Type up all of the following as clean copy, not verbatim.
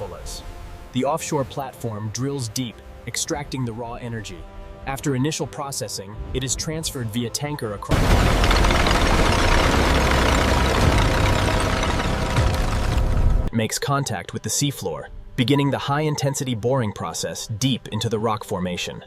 cupolas. The offshore platform drills deep, extracting the raw energy. After initial processing, it is transferred via tanker across. It makes contact with the seafloor, beginning the high-intensity boring process deep into the rock formation.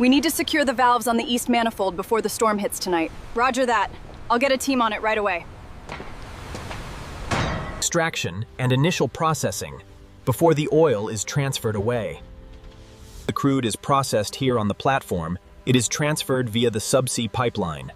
We need to secure the valves on the east manifold before the storm hits tonight. Roger that. I'll get a team on it right away. Extraction and initial processing before the oil is transferred away. The crude is processed here on the platform. It is transferred via the subsea pipeline.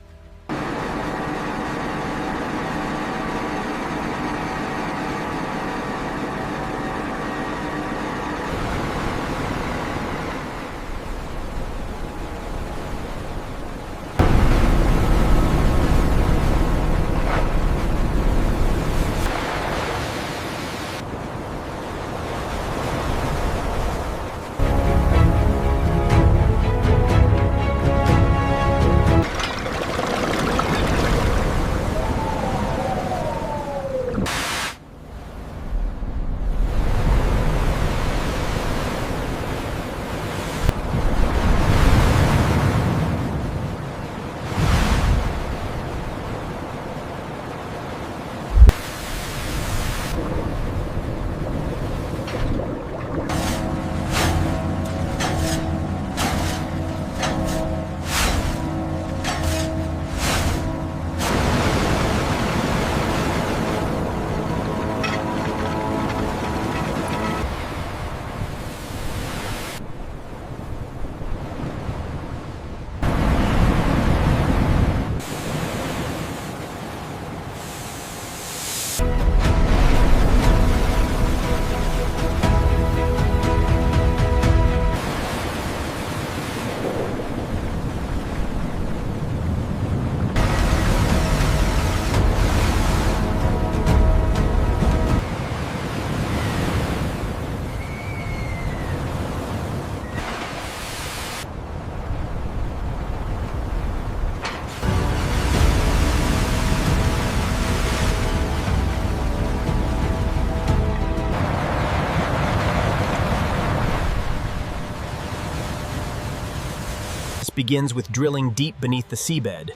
Begins with drilling deep beneath the seabed,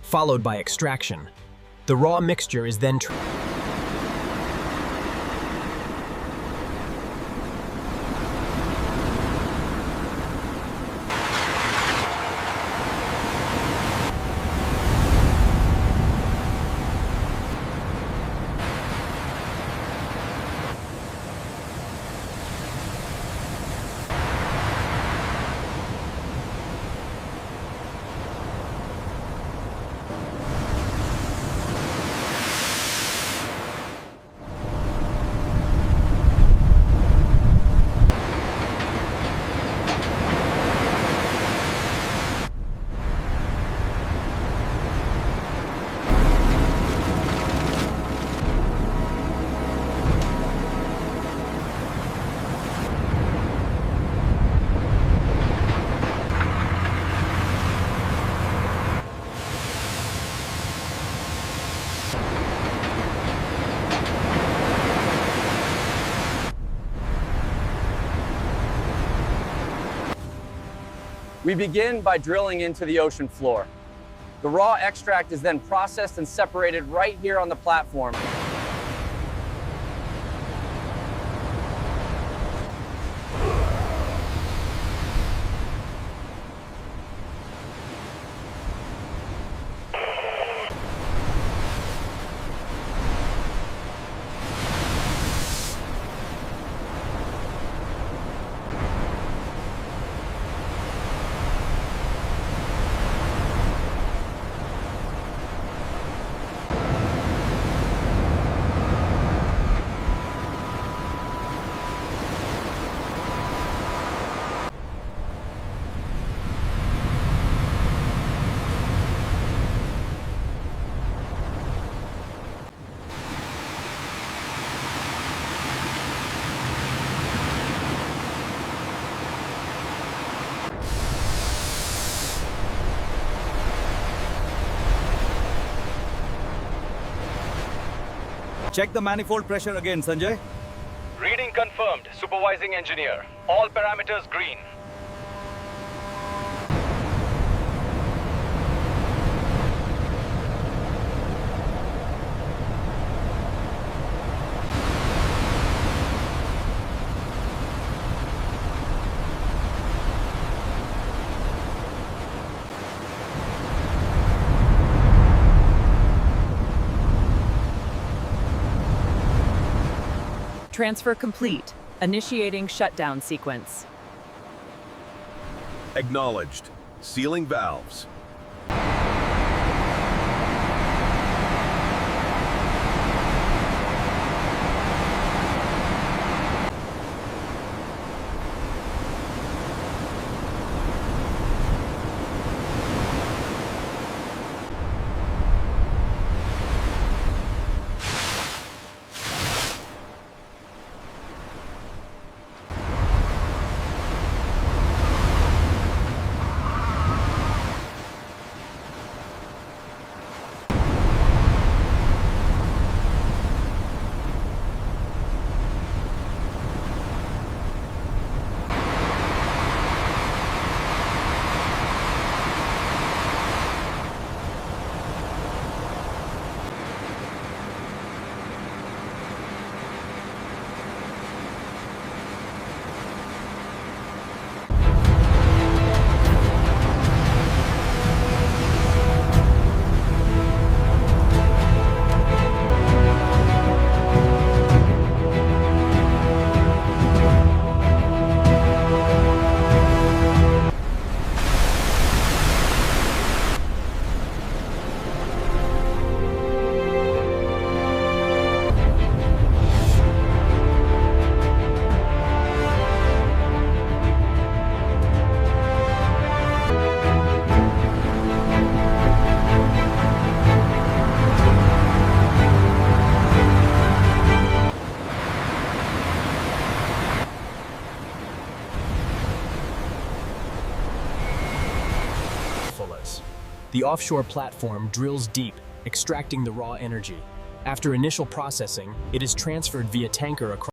followed by extraction. The raw mixture is then We begin by drilling into the ocean floor. The raw extract is then processed and separated right here on the platform. Check the manifold pressure again, Sanjay. Reading confirmed. Supervising engineer. All parameters green. Transfer complete. Initiating shutdown sequence. Acknowledged. Sealing valves. The offshore platform drills deep, extracting the raw energy. After initial processing, it is transferred via tanker across